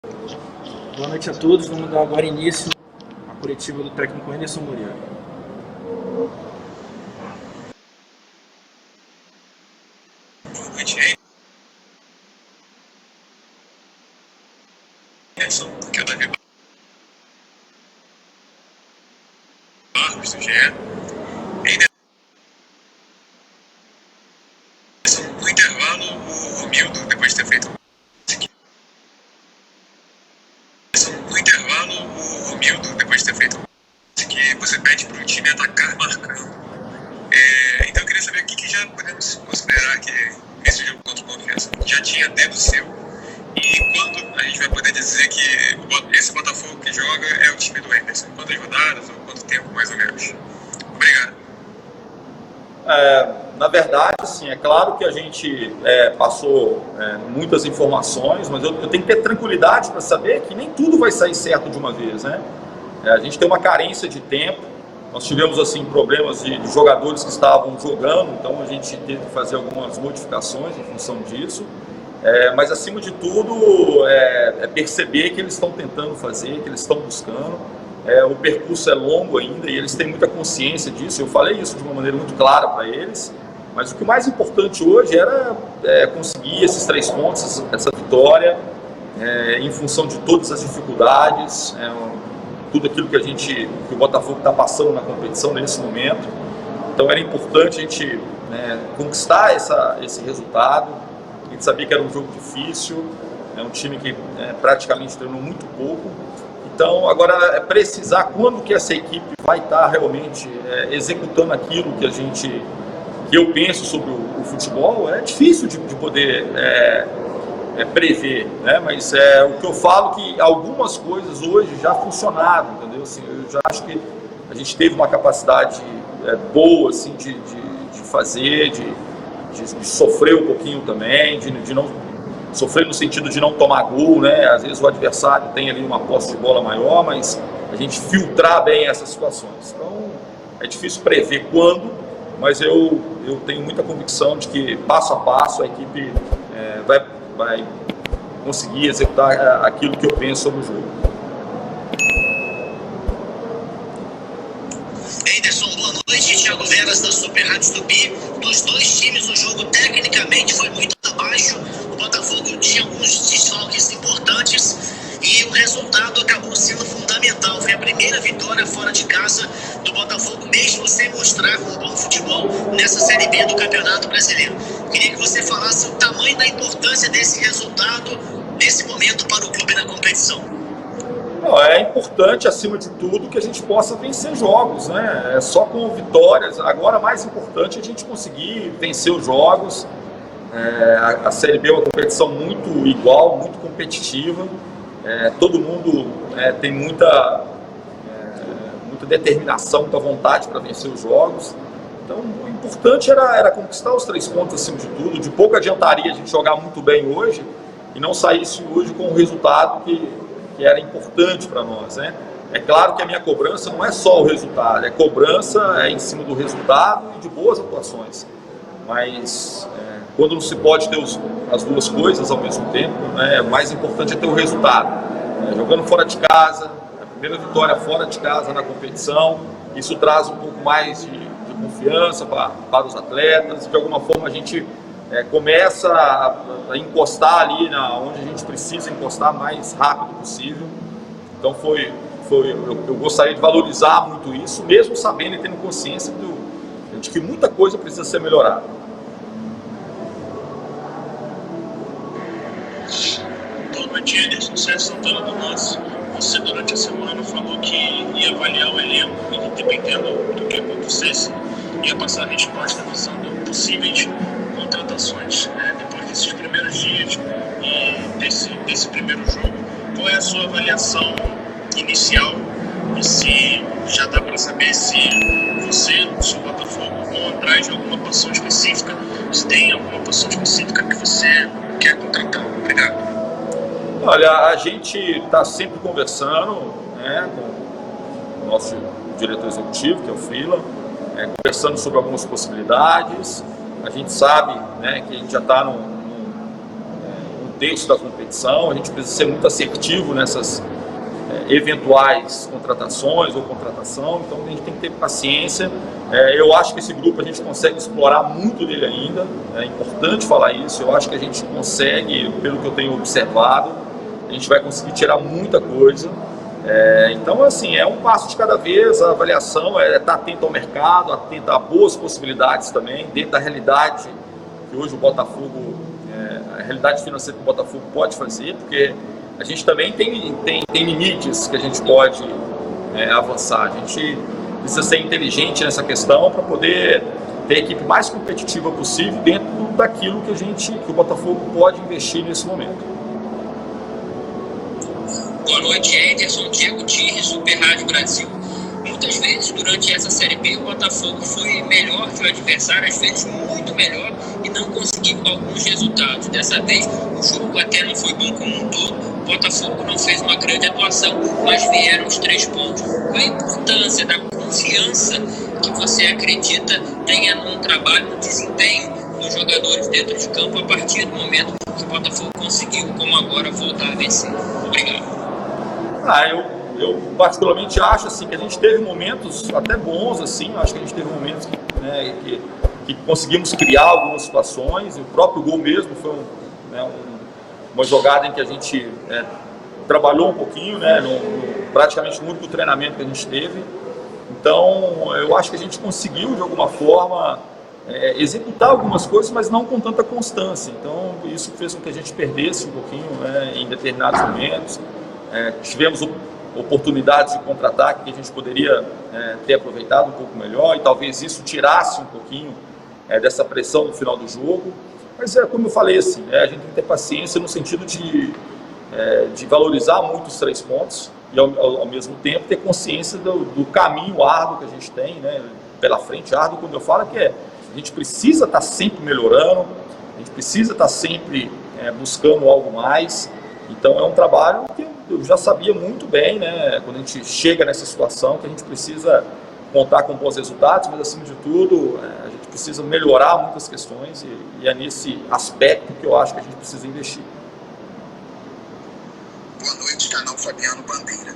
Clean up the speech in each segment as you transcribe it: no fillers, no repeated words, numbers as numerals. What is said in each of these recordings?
Boa noite a todos. Vamos dar agora início à coletiva do técnico Anderson Moreira. Boa noite, Anderson, que é o Davi Barros, do GE. No intervalo, o Romildo, depois de ter feito que você pede para o time atacar marcando. Então eu queria saber o que já podemos considerar que esse jogo contra o Confiança já tinha dedo seu. E quando a gente vai poder dizer que esse Botafogo que joga é o time do Anderson? Quantas rodadas ou quanto tempo, mais ou menos? Obrigado. Na verdade, sim, é claro que a gente passou muitas informações, mas eu tenho que ter tranquilidade para saber que nem tudo vai sair certo de uma vez, né? A gente tem uma carência de tempo, nós tivemos assim problemas de jogadores que estavam jogando, então a gente teve que fazer algumas modificações em função disso, mas acima de tudo é perceber que eles estão tentando fazer, que eles estão buscando. O percurso é longo ainda e eles têm muita consciência disso. Eu falei isso de uma maneira muito clara para eles, mas o que mais importante hoje era conseguir esses 3 pontos, essa vitória, em função de todas as dificuldades, tudo aquilo que o Botafogo está passando na competição nesse momento. Então era importante a gente conquistar esse resultado. A gente sabia que era um jogo difícil, é um time que praticamente treinou muito pouco. Então, agora é precisar quando que essa equipe vai estar realmente executando aquilo que eu penso sobre o futebol. É difícil de poder prever, né? Mas o que eu falo que algumas coisas hoje já funcionaram, entendeu? Assim, eu já acho que a gente teve uma capacidade boa assim, de fazer, de sofrer um pouquinho também, de não sofrer no sentido de não tomar gol, né? Às vezes o adversário tem ali uma posse de bola maior, mas a gente filtrar bem essas situações. Então é difícil prever quando, mas eu tenho muita convicção de que passo a passo a equipe vai conseguir executar aquilo que eu penso sobre o jogo. Anderson, boa noite. Thiago Veras da Super Rádio Tupi. Dos dois times, o jogo tecnicamente foi muito abaixo. O Botafogo tinha alguns desfalques importantes e o resultado acabou sendo fundamental. Foi a primeira vitória fora de casa do Botafogo, mesmo sem mostrar um bom futebol nessa Série B do Campeonato Brasileiro. Queria que você falasse o tamanho da importância desse resultado nesse momento para o clube na competição. É importante, acima de tudo, que a gente possa vencer jogos, né? Só com vitórias. Agora, mais importante é a gente conseguir vencer os jogos. A Série B é uma competição muito igual, muito competitiva. Todo mundo tem muita determinação, muita vontade para vencer os jogos. Então, o importante era conquistar os 3 pontos acima de tudo. De pouco adiantaria a gente jogar muito bem hoje e não saísse hoje com um resultado que era importante para nós, né? É claro que a minha cobrança não é só o resultado, é cobrança em cima do resultado e de boas atuações. Mas quando não se pode ter as duas coisas ao mesmo tempo, né, o mais importante é ter o resultado. Jogando fora de casa, a primeira vitória fora de casa na competição, isso traz um pouco mais de confiança para os atletas. De alguma forma a gente começa a encostar ali onde a gente precisa encostar mais rápido possível. Então eu gostaria de valorizar muito isso, mesmo sabendo e tendo consciência de que muita coisa precisa ser melhorada. Boa noite, Anderson. Sérgio Santana do Nosso. Você durante a semana falou que ia avaliar o elenco e, dependendo do que acontecesse, ia passar a resposta visando possíveis contratações. Depois desses primeiros dias e desse primeiro jogo, qual é a sua avaliação inicial? E se já dá para saber se você, se o Botafogo, vão atrás de alguma posição específica, se tem alguma posição específica que você quer contratar? Obrigado. Olha, a gente está sempre conversando, né, com o nosso diretor executivo, que é o Frila, conversando sobre algumas possibilidades. A gente sabe, né, que a gente já está num terço da competição. competição, a gente precisa ser muito assertivo nessas eventuais contratações ou contratação, então a gente tem que ter paciência. Eu acho que esse grupo a gente consegue explorar muito dele ainda, é importante falar isso, eu acho que a gente consegue, pelo que eu tenho observado, a gente vai conseguir tirar muita coisa. Então, assim, é um passo de cada vez, a avaliação é estar atento ao mercado, atento a boas possibilidades também, dentro da realidade que hoje o Botafogo, a realidade financeira que o Botafogo pode fazer, porque a gente também tem limites que a gente pode avançar. A gente precisa ser inteligente nessa questão para poder ter a equipe mais competitiva possível dentro daquilo que o Botafogo pode investir nesse momento. Boa noite, Ederson, Diego Tirri, Super Rádio Brasil. Muitas vezes durante essa Série B o Botafogo foi melhor que o adversário, às vezes muito melhor, e não conseguiu alguns resultados. Dessa vez o jogo até não foi bom como um todo, o Botafogo não fez uma grande atuação, mas vieram os 3 pontos. Qual a importância da confiança que você acredita tenha no trabalho, no desempenho dos jogadores dentro de campo a partir do momento que o Botafogo conseguiu, como agora, voltar a vencer? Obrigado. Eu particularmente acho assim, que a gente teve momentos até bons, assim, acho que a gente teve momentos que conseguimos criar algumas situações, e o próprio gol mesmo foi uma jogada em que a gente trabalhou um pouquinho, praticamente no único treinamento que a gente teve. Então, eu acho que a gente conseguiu, de alguma forma, executar algumas coisas, mas não com tanta constância. Então, isso fez com que a gente perdesse um pouquinho em determinados momentos. Tivemos oportunidades de contra-ataque que a gente poderia ter aproveitado um pouco melhor, e talvez isso tirasse um pouquinho dessa pressão no final do jogo. Mas como eu falei, assim, a gente tem que ter paciência no sentido de valorizar muito os 3 pontos e ao mesmo tempo ter consciência do caminho árduo que a gente tem pela frente. Árduo, quando eu falo, que a gente precisa estar sempre melhorando, a gente precisa estar sempre buscando algo mais. Então é um trabalho que eu já sabia muito bem, quando a gente chega nessa situação, que a gente precisa contar com bons resultados, mas acima de tudo a gente precisa melhorar muitas questões, e é nesse aspecto que eu acho que a gente precisa investir. Boa noite, canal Fabiano Bandeira.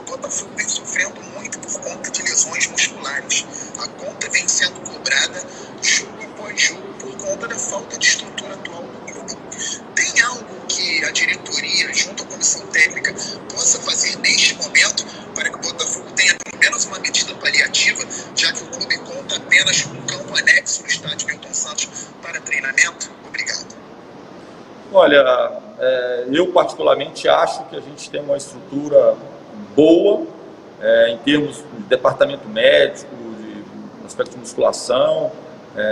O Botafogo vem sofrendo muito por conta de lesões musculares. A conta vem sendo cobrada jogo após jogo por conta da falta de estrutura atual do clube. Tem algo que a diretoria, junto à comissão técnica, possa fazer neste momento para que o Botafogo tenha pelo menos uma medida paliativa, já que o clube conta apenas com um campo anexo no estádio Milton Santos para treinamento? Obrigado. Olha, eu particularmente acho que a gente tem uma estrutura boa em termos de departamento médico, de aspecto de musculação,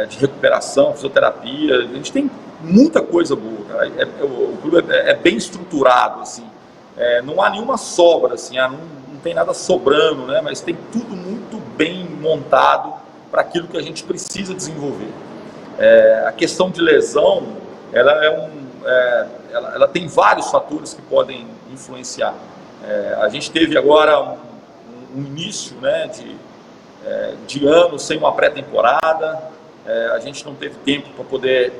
de recuperação, fisioterapia. A gente tem muita coisa boa, cara. O clube é bem estruturado, assim. Não há nenhuma sobra, assim, não tem nada sobrando, mas tem tudo muito bem montado para aquilo que a gente precisa desenvolver. A questão de lesão, ela tem vários fatores que podem influenciar. A gente teve agora um início de ano sem uma pré-temporada, a gente não teve tempo para poder,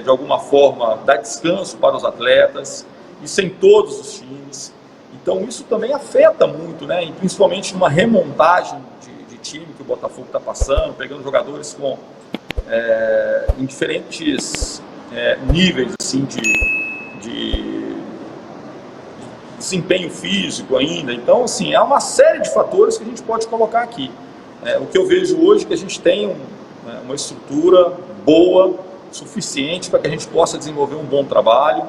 de alguma forma, dar descanso para os atletas, isso em todos os times. Então isso também afeta muito, e principalmente numa remontagem de time que o Botafogo está passando, pegando jogadores em diferentes níveis assim, de desempenho físico ainda. Então, assim, há uma série de fatores que a gente pode colocar aqui. O que eu vejo hoje é que a gente tem uma estrutura boa, suficiente para que a gente possa desenvolver um bom trabalho.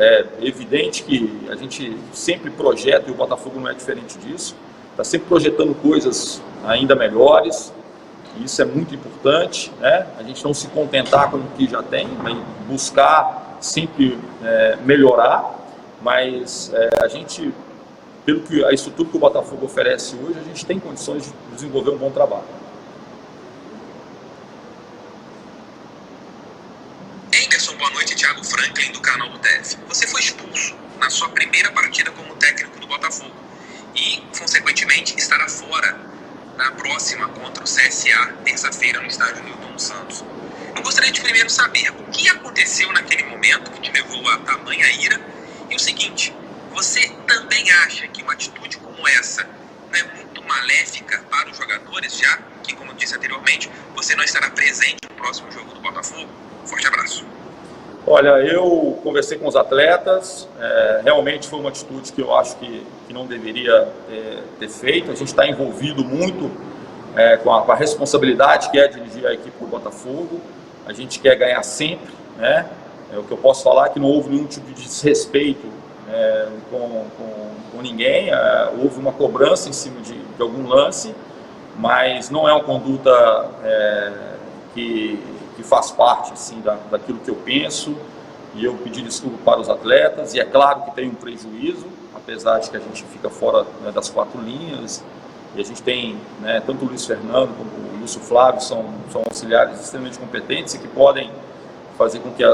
É evidente que a gente sempre projeta, e o Botafogo não é diferente disso, está sempre projetando coisas ainda melhores. Isso é muito importante, a gente não se contentar com o que já tem, mas buscar sempre melhorar, mas a gente, pelo que a estrutura que o Botafogo oferece hoje, a gente tem condições de desenvolver um bom trabalho. Anderson, boa noite, Thiago Franklin do canal do DF. Você foi expulso na sua primeira partida como técnico do Botafogo e, consequentemente, estará fora na próxima contra o CSA, terça-feira, no estádio Milton Santos. Eu gostaria gostaria de primeiro saber o que aconteceu naquele momento que te levou a tamanha ira. E o seguinte, você também acha que uma atitude como essa não é muito maléfica para os jogadores, já que, como eu disse anteriormente, você não estará presente no próximo jogo do Botafogo? Forte abraço. Olha, eu conversei com os atletas, realmente foi uma atitude que eu acho que não deveria ter feito. A gente está envolvido muito com a responsabilidade que é dirigir a equipe do Botafogo. A gente quer ganhar sempre, né? O que eu posso falar é que não houve nenhum tipo de desrespeito com ninguém. Houve uma cobrança em cima de algum lance, mas não é uma conduta que faz parte assim, daquilo que eu penso, e eu pedi desculpa para os atletas, e é claro que tem um prejuízo, apesar de que a gente fica fora, né, das 4 linhas, e a gente tem, né, tanto o Luiz Fernando como o Lúcio Flávio são auxiliares extremamente competentes e que podem fazer com que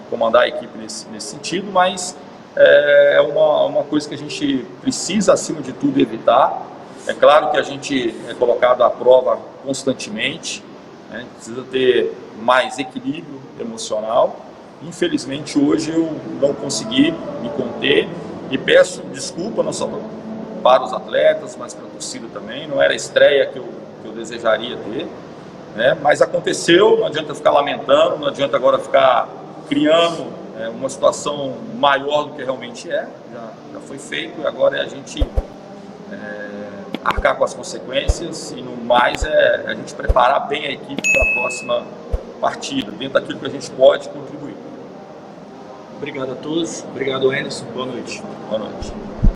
comandar a equipe nesse sentido, mas é uma coisa que a gente precisa, acima de tudo, evitar. É claro que a gente é colocado à prova constantemente, né? Precisa ter mais equilíbrio emocional. Infelizmente hoje eu não consegui me conter e peço desculpa não só para os atletas, mas para a torcida também. Não era a estreia que eu desejaria ter, né? Mas aconteceu, não adianta ficar lamentando, não adianta agora ficar criando uma situação maior do que realmente já foi feito, e agora é a gente arcar com as consequências, e no mais a gente preparar bem a equipe para a próxima partida, dentro daquilo que a gente pode contribuir. Obrigado a todos. Obrigado, Anderson. Boa noite. Boa noite.